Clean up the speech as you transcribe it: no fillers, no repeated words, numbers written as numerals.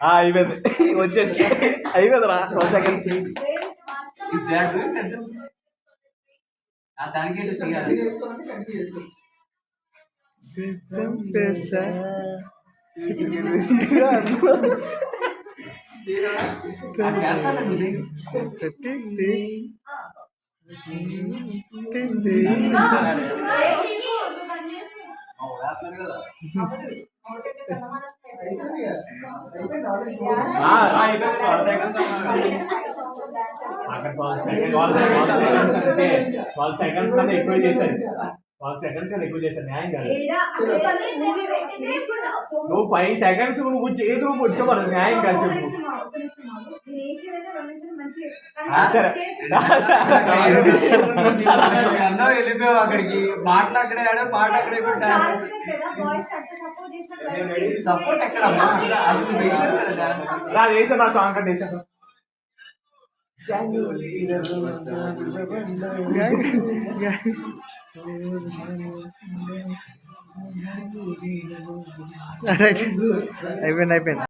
అయిపోయింది వచ్చేసి అయిపోయిందిరా 12 సెకండ్స్ ఎక్కువ చేశాను 12 సెకండ్స్ కన్నా ఎక్కువ చేశాను న్యాయం కాదు నువ్వు 5 సెకండ్స్ నువ్వు చేదు వచ్చావు న్యాయం కాదు వెళ్ళిపోయావు అక్కడికి మాట్లాడాడు పాట అక్కడే సపోర్ట్ ఎక్కడ చేశాను ఆ సాంగ్ అంటే వేసాను అయిపోయింది